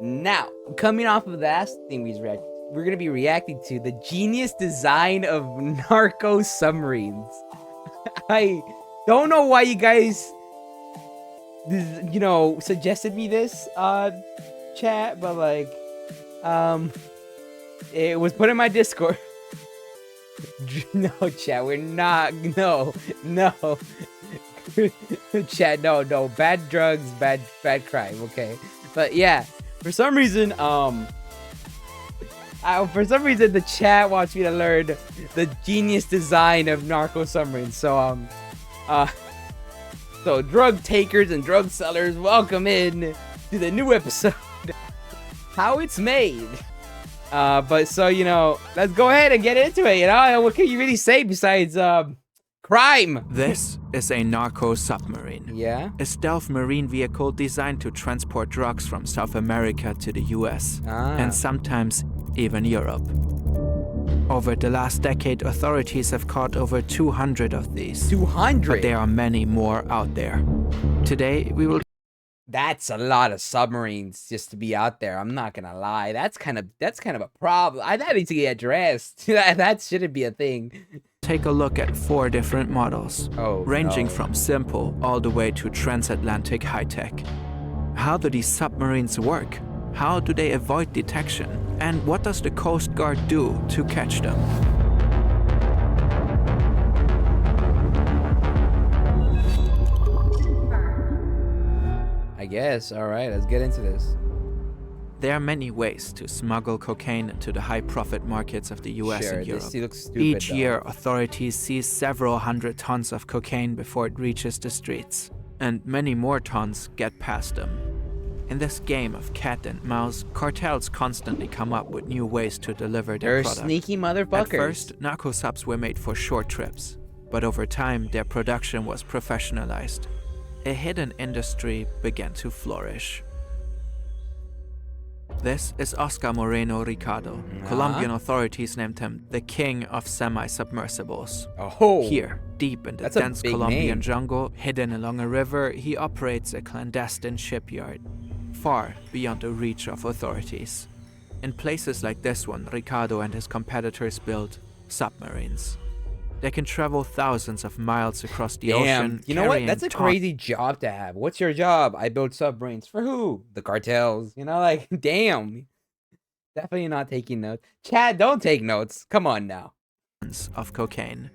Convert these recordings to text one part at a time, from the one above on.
Now, coming off of the last thing we're gonna be reacting to the genius design of Narco Submarines. I don't know why you guys, suggested me this, chat, but like, it was put in my Discord. No, chat, we're not. No. Chat, no. Bad drugs, bad crime. Okay, but yeah, for some reason, the chat wants me to learn the genius design of Narco Submarines. So drug takers and drug sellers, welcome in to the new episode, how it's made. Let's go ahead and get into it. What can you really say besides crime? This is a Narco Submarine. Yeah? A stealth marine vehicle designed to transport drugs from South America to the US, and sometimes even Europe. Over the last decade, authorities have caught over 200 of these. 200? But there are many more out there. Today, we will... That's a lot of submarines just to be out there. I'm not gonna lie. That's kind of a problem. That needs to get addressed. That shouldn't be a thing. Take a look at 4 different models, ranging from simple all the way to transatlantic high-tech. How do these submarines work? How do they avoid detection? And what does the Coast Guard do to catch them? I guess. All right, let's get into this. There are many ways to smuggle cocaine into the high-profit markets of the US and Europe. This looks stupid, Each year, authorities seize several hundred tons of cocaine before it reaches the streets, and many more tons get past them. In this game of cat and mouse, cartels constantly come up with new ways to deliver their product. They're sneaky motherfuckers. At first, narco subs were made for short trips, but over time, their production was professionalized. A hidden industry began to flourish. This is Oscar Moreno Ricardo. Colombian authorities named him the king of semi-submersibles. Oh, Here, deep in the dense Colombian jungle, hidden along a river, he operates a clandestine shipyard, far beyond the reach of authorities. In places like this one, Ricardo and his competitors build submarines. They can travel thousands of miles across the ocean. You know what? That's a crazy job to have. What's your job? I build submarines. For who? The cartels. Damn. Definitely not taking notes. Chad, don't take notes. Come on now. Of cocaine.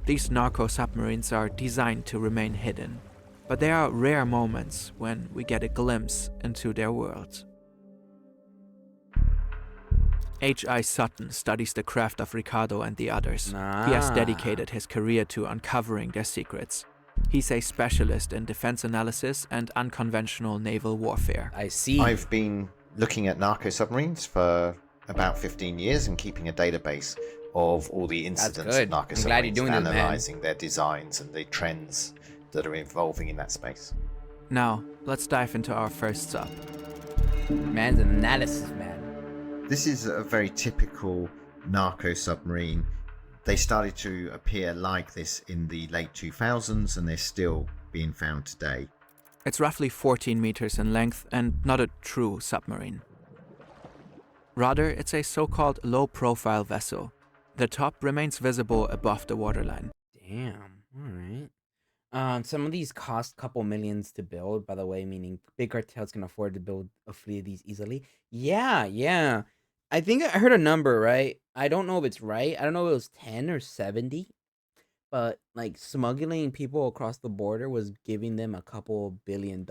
These narco submarines are designed to remain hidden, but there are rare moments when we get a glimpse into their world. H.I. Sutton studies the craft of Ricardo and the others. He has dedicated his career to uncovering their secrets. He's a specialist in defense analysis and unconventional naval warfare. I see. I've been looking at narco submarines for about 15 years and keeping a database of all the incidents of narco submarines, analyzing their designs and the trends that are evolving in that space. Now, let's dive into our first sub. Man's an analysis man. This is a very typical narco submarine. They started to appear like this in the late 2000s and they're still being found today. It's roughly 14 meters in length and not a true submarine. Rather, it's a so-called low-profile vessel. The top remains visible above the waterline. Damn, alright. Some of these cost a couple millions to build, by the way, meaning big cartels can afford to build a fleet of these easily. Yeah. I think I heard a number, right? I don't know if it's right. I don't know if it was 10 or 70. But, smuggling people across the border was giving them a couple $1 billion.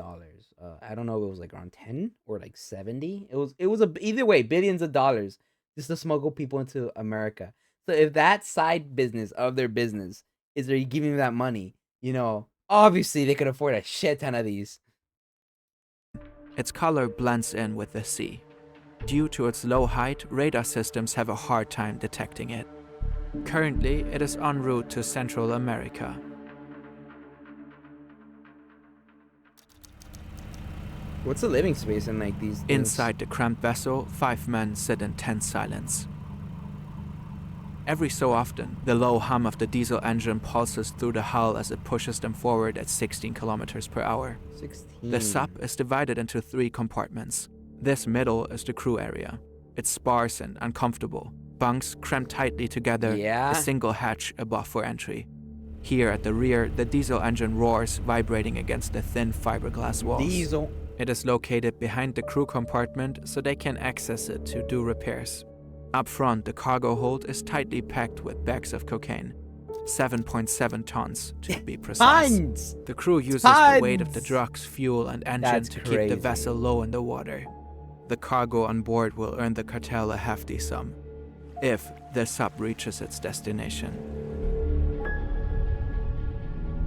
I don't know if it was, around 10 or, 70. It was either way, billions of dollars just to smuggle people into America. So if that side business of their business is they're giving them that money, obviously they could afford a shit ton of these. Its color blends in with the sea. Due to its low height, radar systems have a hard time detecting it. Currently, it is en route to Central America. What's the living space in these things? Inside the cramped vessel, 5 men sit in tense silence. Every so often, the low hum of the diesel engine pulses through the hull as it pushes them forward at 16 kilometers per hour. 16. The sub is divided into 3 compartments. This middle is the crew area. It's sparse and uncomfortable. Bunks crammed tightly together, a single hatch above for entry. Here at the rear, the diesel engine roars, vibrating against the thin fiberglass walls. It is located behind the crew compartment so they can access it to do repairs. Up front, the cargo hold is tightly packed with bags of cocaine. 7.7 tons, to be precise. Tons! The crew uses the weight of the drugs, fuel, and engine to keep the vessel low in the water. The cargo on board will earn the cartel a hefty sum, if the sub reaches its destination.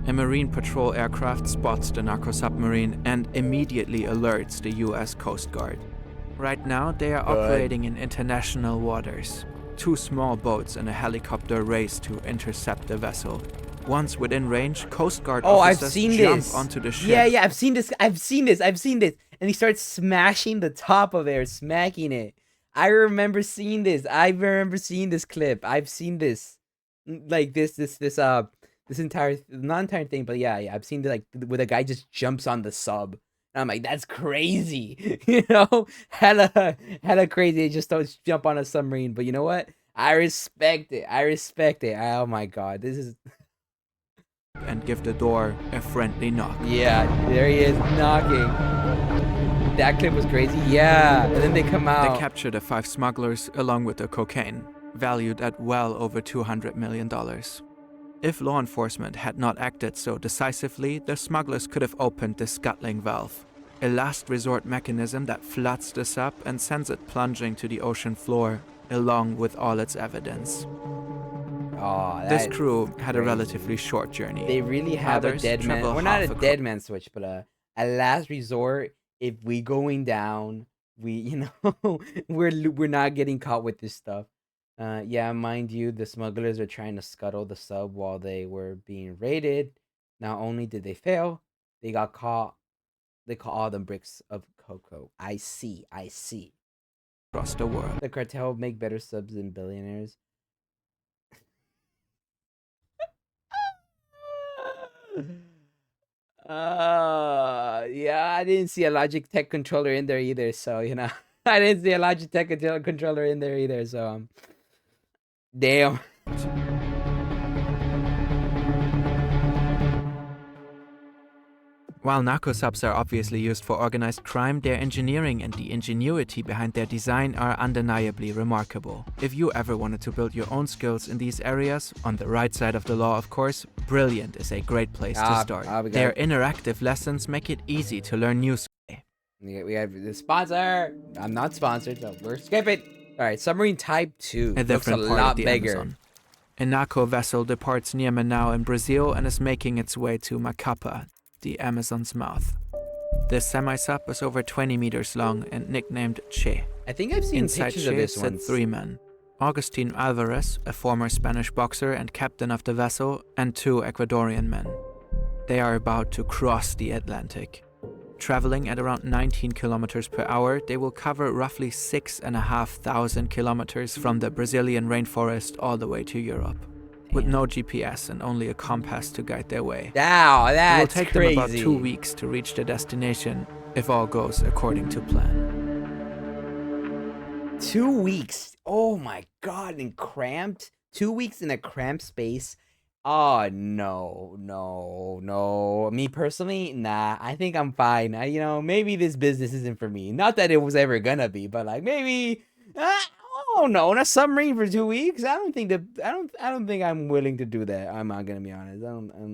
A Marine patrol aircraft spots the narco submarine and immediately alerts the US Coast Guard. Right now, they are operating in international waters. 2 small boats and a helicopter race to intercept the vessel. Once within range, Coast Guard officers jump onto the ship. Yeah, I've seen this. And he starts smashing the top of it, smacking it. I remember seeing this. Clip. I've seen this. Like this entire, not entire thing, but yeah, I've seen it, like, where the guy just jumps on the sub. And I'm like, that's crazy. Hella crazy. They just don't jump on a submarine. But you know what? I respect it. Oh my god, this is... And give the door a friendly knock. Yeah, there he is, knocking. That clip was crazy. Yeah, and then they come out. They capture the 5 smugglers along with the cocaine, valued at well over $200 million. If law enforcement had not acted so decisively, the smugglers could have opened the scuttling valve, a last resort mechanism that floods the sub and sends it plunging to the ocean floor, along with all its evidence. This crew had a relatively short journey. They really have a dead man. Well, not a dead man switch, but a last resort. If we going down, we're not getting caught with this stuff. Yeah, mind you, the smugglers are trying to scuttle the sub while they were being raided. Not only did they fail, they got caught. They caught all the bricks of cocoa. I see. Across the world. The cartel make better subs than billionaires. Yeah, I didn't see a Logitech controller in there either, so I didn't see a Logitech controller in there either, so damn. While narco subs are obviously used for organized crime, their engineering and the ingenuity behind their design are undeniably remarkable. If you ever wanted to build your own skills in these areas, on the right side of the law of course, Brilliant is a great place to start. Their interactive lessons make it easy to learn new skills. We have the sponsor. I'm not sponsored, so we're skipping. Alright, Submarine Type 2. A different part of the Amazon. A narco vessel departs near Manaus in Brazil and is making its way to Macapa, the Amazon's mouth. This semi-sub is over 20 meters long and nicknamed Che. I think I've seen pictures of this one. 3 men. Agustin Alvarez, a former Spanish boxer and captain of the vessel, and 2 Ecuadorian men. They are about to cross the Atlantic. Traveling at around 19 kilometers per hour, they will cover roughly 6,500 kilometers from the Brazilian rainforest all the way to Europe. With no GPS and only a compass to guide their way. Wow, that's It will take crazy. them about 2 weeks to reach their destination, if all goes according to plan. 2 weeks? Oh my god, and cramped? 2 weeks in a cramped space? Oh, no. Me personally, nah, I think I'm fine. Maybe this business isn't for me. Not that it was ever gonna be, but like maybe... Oh no, on a submarine for 2 weeks? I don't think I'm willing to do that. I'm not gonna be honest.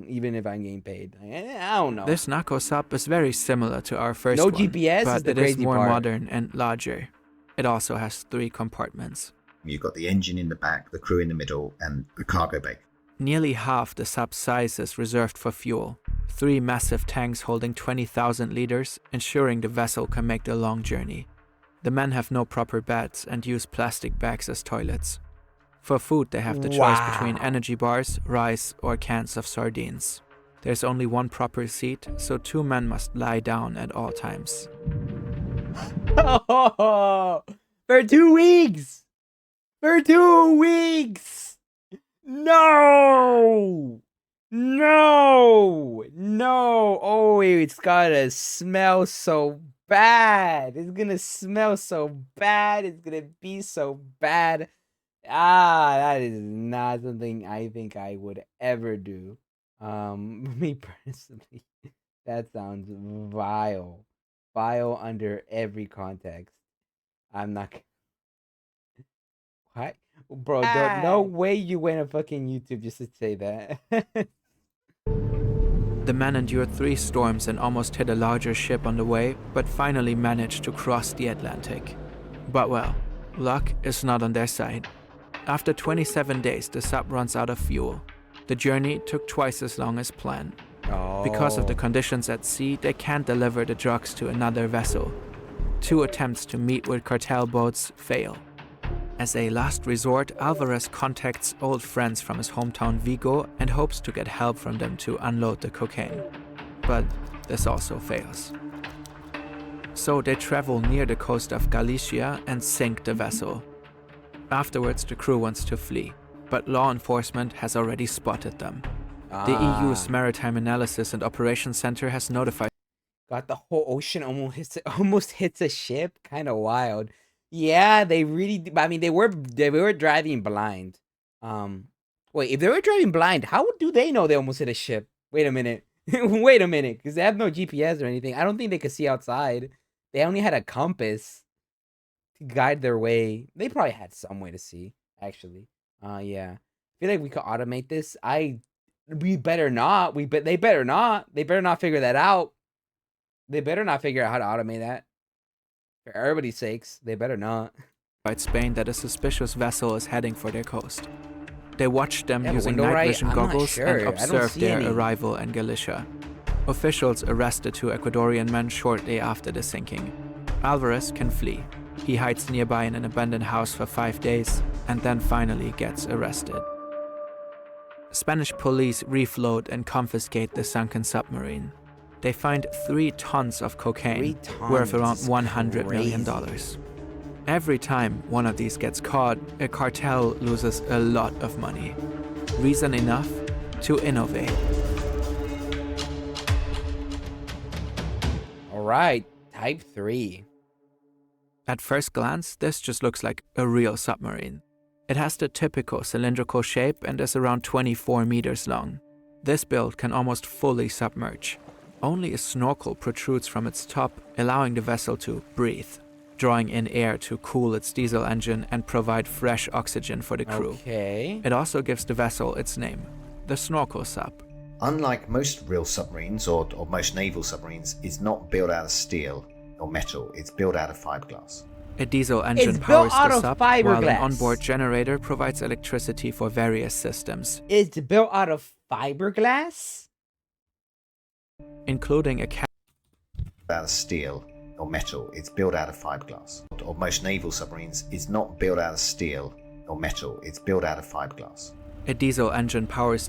Even if I'm getting paid. I don't know. This narco sub is very similar to our first one. No GPS, but it is more modern and larger. It also has 3 compartments. You've got the engine in the back, the crew in the middle, and the cargo bay. Nearly half the sub's size is reserved for fuel. 3 massive tanks holding 20,000 liters, ensuring the vessel can make the long journey. The men have no proper beds and use plastic bags as toilets. For food, they have the choice between energy bars, rice, or cans of sardines. There's only one proper seat, so 2 men must lie down at all times. For 2 weeks! For 2 weeks! No! Oh, it's gotta smell so bad. It's gonna smell so bad. It's gonna be so bad. That is not something I think I would ever do. Me personally, that sounds vile. Vile under every context. I'm not. What? Bro, no way you went on fucking YouTube just to say that. The men endured 3 storms and almost hit a larger ship on the way, but finally managed to cross the Atlantic. But well, luck is not on their side. After 27 days, the sub runs out of fuel. The journey took twice as long as planned. Because of the conditions at sea, they can't deliver the drugs to another vessel. 2 attempts to meet with cartel boats fail. As a last resort, Alvarez contacts old friends from his hometown Vigo and hopes to get help from them to unload the cocaine. But this also fails. So they travel near the coast of Galicia and sink the vessel. Afterwards, the crew wants to flee, but law enforcement has already spotted them. The EU's Maritime Analysis and Operations Center has notified. God, the whole ocean almost hits a ship. Kind of wild. Yeah, they really. I mean, they were driving blind. Wait, if they were driving blind, how do they know they almost hit a ship? Wait a minute. Wait a minute, because they have no GPS or anything. I don't think they could see outside. They only had a compass to guide their way. They probably had some way to see, actually. Yeah. I feel like we could automate this. We better not. They better not. They better not figure that out. They better not figure out how to automate that. For everybody's sakes, they better not. Spain that a suspicious vessel is heading for their coast. They watch them using night vision goggles and observe their arrival in Galicia. Officials arrest the 2 Ecuadorian men shortly after the sinking. Alvarez can flee. He hides nearby in an abandoned house for 5 days and then finally gets arrested. Spanish police refloat and confiscate the sunken submarine. They find 3 tons of cocaine, worth around $100 million. Every time one of these gets caught, a cartel loses a lot of money. Reason enough to innovate. Alright, Type 3. At first glance, this just looks like a real submarine. It has the typical cylindrical shape and is around 24 meters long. This build can almost fully submerge. Only a snorkel protrudes from its top, allowing the vessel to breathe, drawing in air to cool its diesel engine and provide fresh oxygen for the crew. Okay. It also gives the vessel its name, the Snorkel Sub. Unlike most real submarines or most naval submarines, it's not built out of steel or metal, it's built out of fiberglass. A diesel engine powers the sub, while an onboard generator provides electricity for various systems. It's built out of fiberglass? Including a out of steel or metal, it's built out of fiberglass. Or most naval submarines is not built out of steel or metal, it's built out of fiberglass. A diesel engine powers.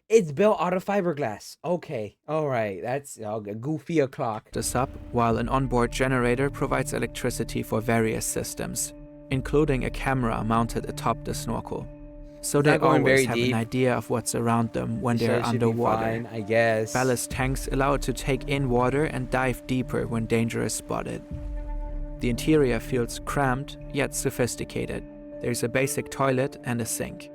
It's built out of fiberglass. Okay, alright, that's a goofy o'clock. The sub, while an onboard generator provides electricity for various systems, including a camera mounted atop the snorkel. So they always have an idea of what's around them when they're underwater. Fine, I guess. Ballast tanks allow it to take in water and dive deeper when danger is spotted. The interior feels cramped, yet sophisticated. There's a basic toilet and a sink.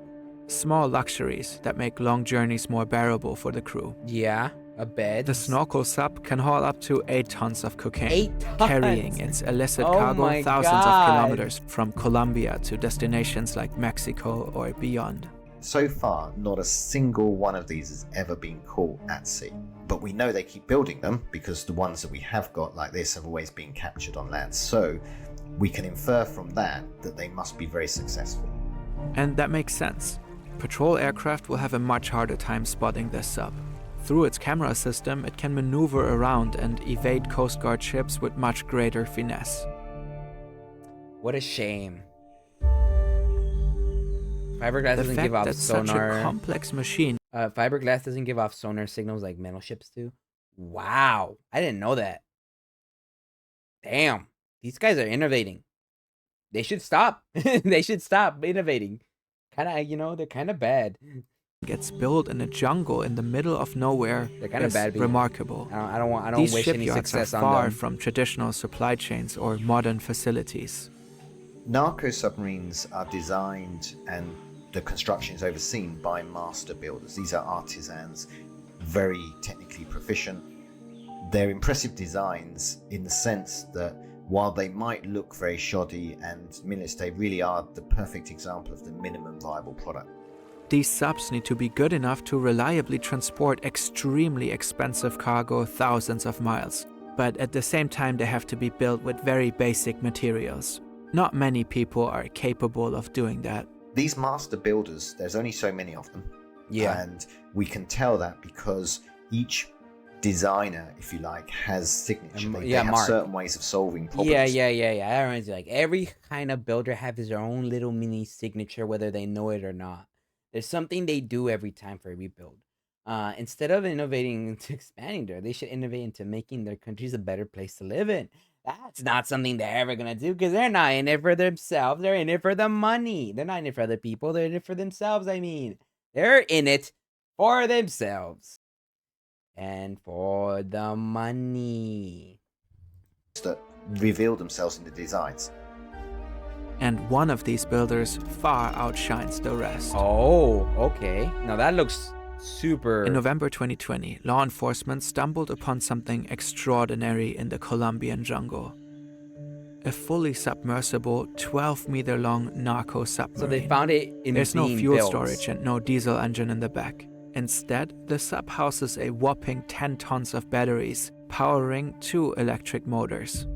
Small luxuries that make long journeys more bearable for the crew. Yeah, a bed. The Snorkel Sub can haul up to 8 tons of cocaine, 8 tons? carrying its illicit cargo thousands of kilometers from Colombia to destinations like Mexico or beyond. So far, not a single one of these has ever been caught at sea. But we know they keep building them because the ones that we have got like this have always been captured on land. So we can infer from that that they must be very successful. And that makes sense. Patrol aircraft will have a much harder time spotting this sub. Through its camera system, it can maneuver around and evade Coast Guard ships with much greater finesse. What a shame. Fiberglass doesn't give off sonar. Such a complex machine. Fiberglass doesn't give off sonar signals like metal ships do. Wow, I didn't know that. Damn, these guys are innovating. They should stop. They should stop innovating. Kind of, they're kind of bad. gets built in a jungle in the middle of nowhere is remarkable. I don't These wish any shipyards success are on them. far from traditional supply chains or modern facilities. Narco submarines are designed and the construction is overseen by master builders. These are artisans, very technically proficient. They're impressive designs in the sense that while they might look very shoddy and minimalist, they really are the perfect example of the minimum viable product. These subs need to be good enough to reliably transport extremely expensive cargo thousands of miles, but at the same time they have to be built with very basic materials. Not many people are capable of doing that. These master builders, there's only so many of them. Yeah. And we can tell that because each designer, if you like, has signature. They have certain ways of solving problems. Yeah. That reminds me, like every kind of builder has their own little mini signature, whether they know it or not. There's something they do every time for a rebuild. Instead of innovating into expanding there, they should innovate into making their countries a better place to live in. That's not something they're ever going to do because they're not in it for themselves. They're in it for the money. They're not in it for other people. They're in it for themselves, I mean. They're in it for themselves. And for the money. That reveal themselves in the designs. And one of these builders far outshines the rest. Oh, okay. Now that looks super... In November 2020, law enforcement stumbled upon something extraordinary in the Colombian jungle. A fully submersible, 12-meter-long narco submarine. So they found it in There's no fuel built. storage and no diesel engine in the back. Instead, the sub houses a whopping 10 tons of batteries, powering 2 electric motors.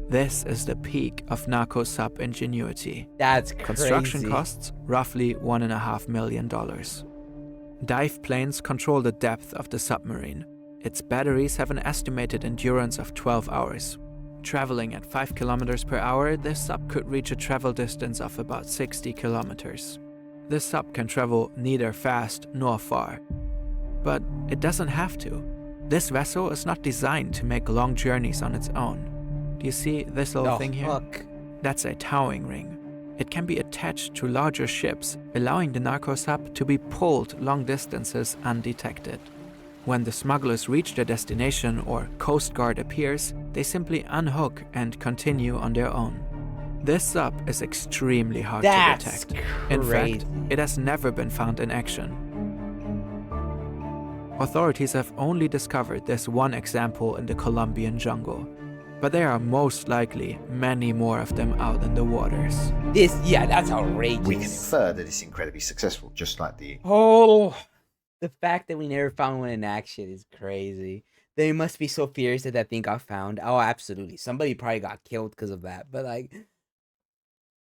This is the peak of narco sub ingenuity. That's crazy. Construction costs roughly $1.5 million. Dive planes control the depth of the submarine. Its batteries have an estimated endurance of 12 hours. Traveling at 5 kilometers per hour, this sub could reach a travel distance of about 60 kilometers. This sub can travel neither fast nor far. But it doesn't have to. This vessel is not designed to make long journeys on its own. Do you see this little thing here? That's a towing ring. It can be attached to larger ships, allowing the narco sub to be pulled long distances undetected. When the smugglers reach their destination or Coast Guard appears, they simply unhook and continue on their own. This sub is extremely hard to detect. In fact, it has never been found in action. Authorities have only discovered this one example in the Colombian jungle, but there are most likely many more of them out in the waters. That's outrageous. We can infer that it's incredibly successful, just like the... Oh, the fact that we never found one in action is crazy. They must be so furious that thing got found. Oh, absolutely. Somebody probably got killed because of that, but like...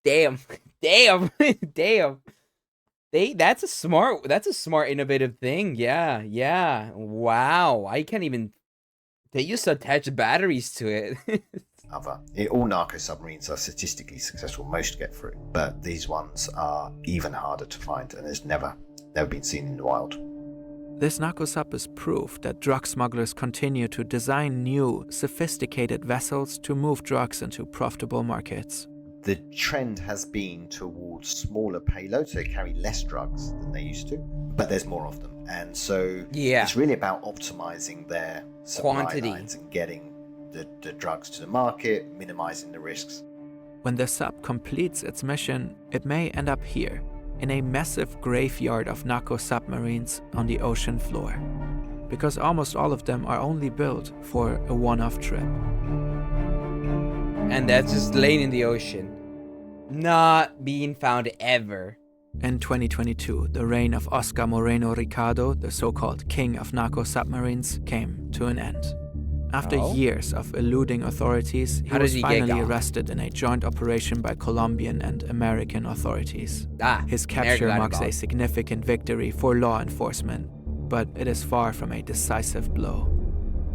Damn. That's a smart, innovative thing. Yeah. Wow. I can't even... They used to attach batteries to it. All narco submarines are statistically successful. Most get through, but these ones are even harder to find and has never been seen in the wild. This narco sub is proof that drug smugglers continue to design new, sophisticated vessels to move drugs into profitable markets. The trend has been towards smaller payloads. They carry less drugs than they used to, but there's more of them. And so it's really about optimizing their supply lines and getting the drugs to the market, minimizing the risks. When the sub completes its mission, it may end up here, in a massive graveyard of narco submarines on the ocean floor, because almost all of them are only built for a one-off trip. And that's just laying in the ocean, not being found ever. In 2022, the reign of Oscar Moreno Ricardo, the so-called king of narco submarines, came to an end. After years of eluding authorities, he was finally arrested in a joint operation by Colombian and American authorities. His capture marks a significant victory for law enforcement, but it is far from a decisive blow.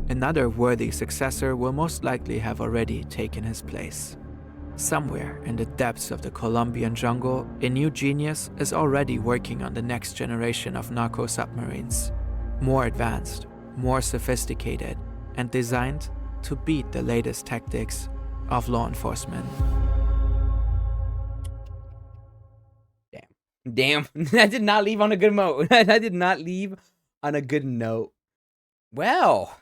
Another worthy successor will most likely have already taken his place. Somewhere in the depths of the Colombian jungle, a new genius is already working on the next generation of narco submarines. More advanced, more sophisticated, and designed to beat the latest tactics of law enforcement. Damn, that did not leave on a good note. That did not leave on a good note. Well,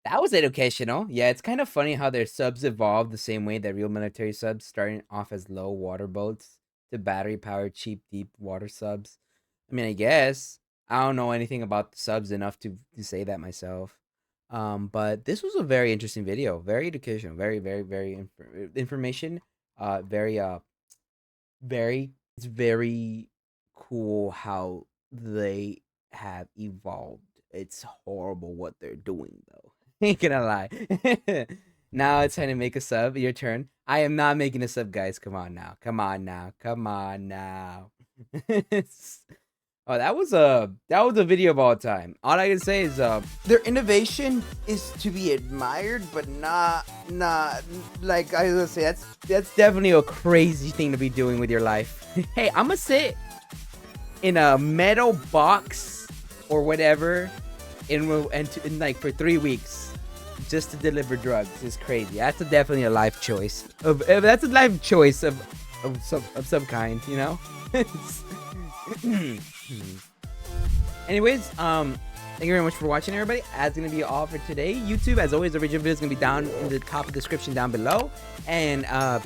that was educational. Yeah, it's kind of funny how their subs evolved the same way that real military subs, starting off as low water boats to battery-powered, cheap, deep water subs. I mean, I guess. I don't know anything about the subs enough to say that myself. But this was a very interesting video. Very educational. Very, very, very information. It's very cool how they have evolved. It's horrible what they're doing, though. Ain't gonna lie. Now it's time to make a sub. Your turn. I am not making a sub, guys. Come on now. Come on now. Come on now. Oh, that was a video of all time. All I can say is their innovation is to be admired, but not like I was gonna say. That's definitely a crazy thing to be doing with your life. Hey, I'm gonna sit in a metal box or whatever, and like for 3 weeks just to deliver drugs. Is crazy. That's definitely a life choice. That's a life choice of some kind, you know. Anyways, thank you very much for watching, everybody. That's gonna be all for today. YouTube, as always, the original video is gonna be down in the top of the description down below, and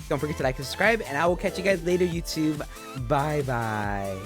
don't forget to like and subscribe, and I will catch you guys later, YouTube. Bye bye.